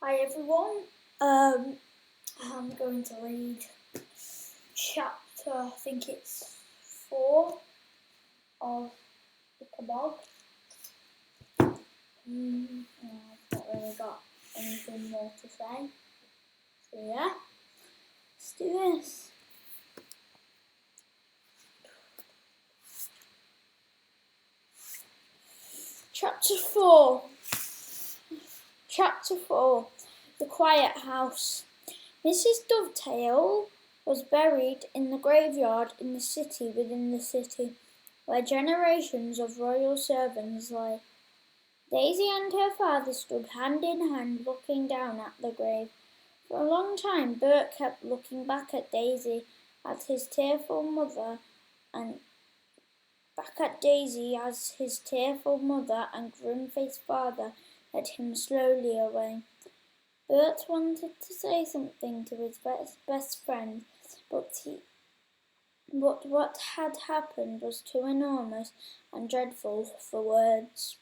Hi everyone. I'm going to read chapter, I think it's 4 of the Kebab. I've not really got anything more to say. So yeah, let's do this. Chapter 4. Chapter 4. The Quiet House. Mrs. Dovetail was buried in the graveyard in the city within the city, where generations of royal servants lay. Daisy and her father stood hand in hand looking down at the grave. For a long time Bert kept looking back at Daisy, at his tearful mother and grim-faced father led him slowly away. Bert wanted to say something to his best friend, but what had happened was too enormous and dreadful for words.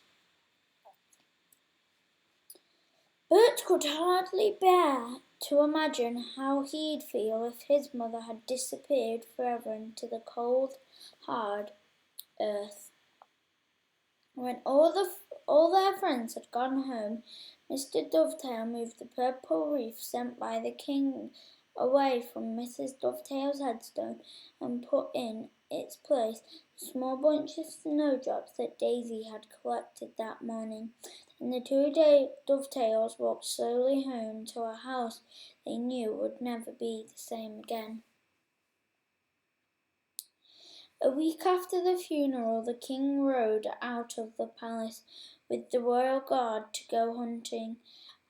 Bert could hardly bear to imagine how he'd feel if his mother had disappeared forever into the cold, hard earth. When all their friends had gone home, Mr. Dovetail moved the purple wreath sent by the king away from Mrs. Dovetail's headstone and put in its place the small bunch of snowdrops that Daisy had collected that morning. Then the two Dovetails walked slowly home to a house they knew would never be the same again. A week after the funeral, the king rode out of the palace with the royal guard to go hunting.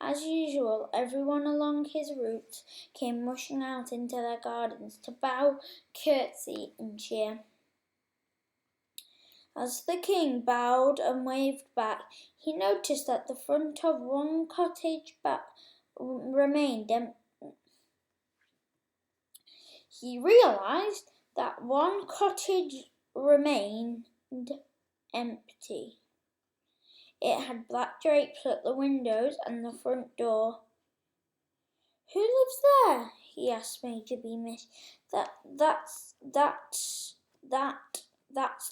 As usual, everyone along his route came rushing out into their gardens to bow, curtsy, and cheer. As the king bowed and waved back, he noticed that the front of one cottage remained empty. He realized that one cottage remained empty. It had black drapes at the windows and the front door. "Who lives there?" he asked Major Beamish. That's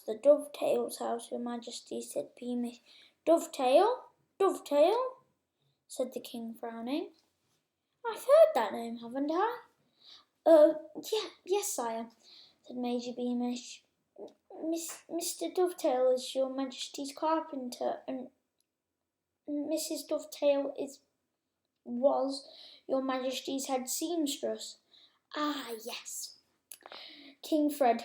the Dovetail's house, Your Majesty," said Beamish. "Dovetail? Dovetail?" said the king, frowning. "I've heard that name, haven't I?" Yes, sire," said Major Beamish. Mr. Dovetail is Your Majesty's carpenter, and Mrs. Dovetail was Your Majesty's head seamstress." "Ah, yes." King Fred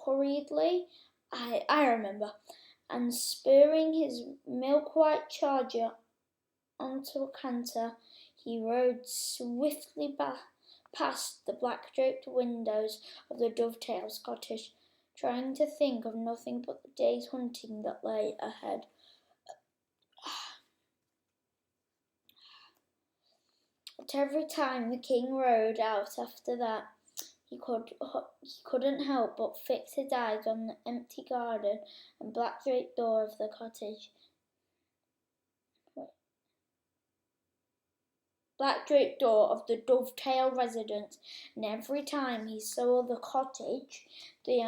hurriedly, I remember, and spurring his milk-white charger onto a canter, he rode swiftly past the black-draped windows of the Dovetail's cottage, trying to think of nothing but the day's hunting that lay ahead. But every time the king rode out after that, he couldn't help but fix his eyes on the empty garden and black-draped door of the cottage. Black-draped door of the Dovetail residence, and every time he saw the cottage, the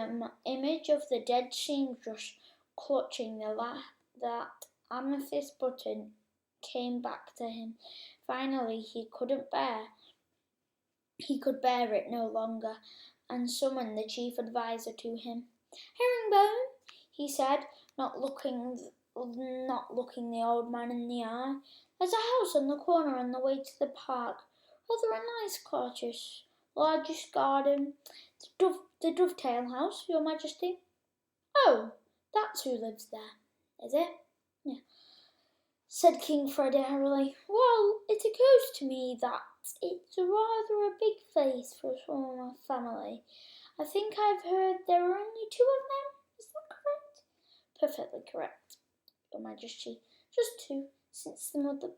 image of the dead seamstress clutching that amethyst button came back to him. Finally, he could bear it no longer, and summoned the chief adviser to him. "Herringbone," he said, not looking the old man in the eye, "there's a house on the corner on the way to the park. Rather a nice cottage, largest garden. The Dovetail house, Your Majesty." "Oh, that's who lives there, is it?" "Yeah," said King Fred airily. "Well, it occurs to me that it's rather a big place for a small family. I think I've heard there are only 2 of them. Is that correct?" "Perfectly correct, Your Majesty. Just 2, since the mother—"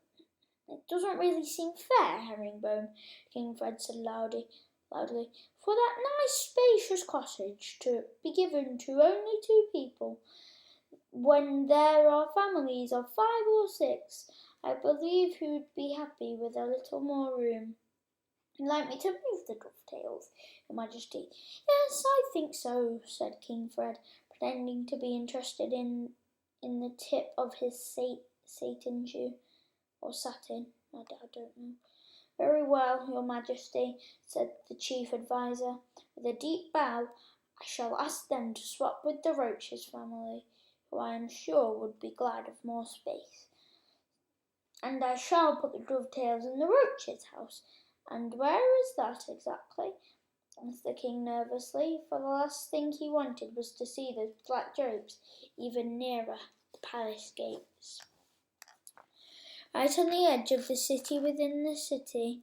"It doesn't really seem fair, Herringbone," King Fred said loudly, "for that nice spacious cottage to be given to only 2 people, when there are families of 5 or 6, I believe he would be happy with a little more room. You'd like me to move the dovetails, Your Majesty? Yes, I think so, said King Fred, pretending to be interested in the tip of his satin shoe, or satin, I don't know. Very well, Your Majesty, said the chief adviser. With a deep bow, I shall ask them to swap with the Roaches family, who I am sure would be glad of more space. And I shall put the dovetails in the Roaches' house. And where is that exactly? Asked the king nervously, for the last thing he wanted was to see the black drapes even nearer the palace gates. Right on the edge of the city within the city,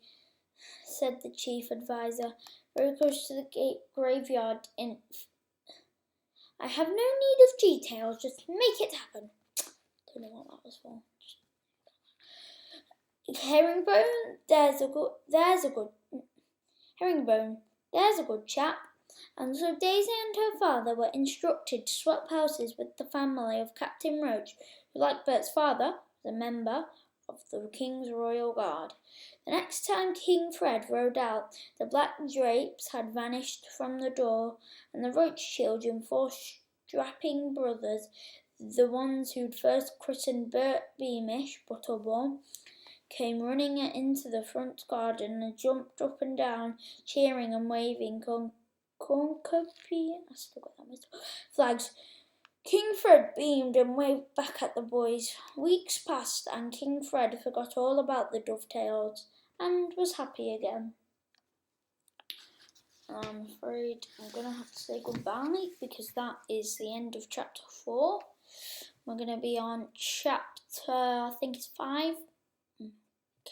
said the chief adviser, very close to the graveyard. I have no need of details, just make it happen. Don't know what that was for. Herringbone, there's a good chap. And so Daisy and her father were instructed to swap houses with the family of Captain Roach, who, like Bert's father, was a member of the King's Royal Guard. The next time King Fred rode out, the black drapes had vanished from the door, and the Roach children, 4 strapping brothers, the ones who'd first christened Bert Beamish, Butterborn, came running into the front garden and jumped up and down, cheering and waving flags. King Fred beamed and waved back at the boys. Weeks passed, and King Fred forgot all about the dovetails and was happy again. I'm afraid I'm going to have to say goodbye because that is the end of chapter 4. We're going to be on chapter, I think it's 5.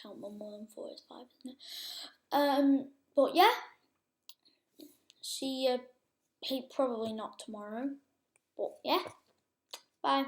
Count 1 more than 4 is 5, isn't it? But yeah, see you probably not tomorrow, but yeah, bye.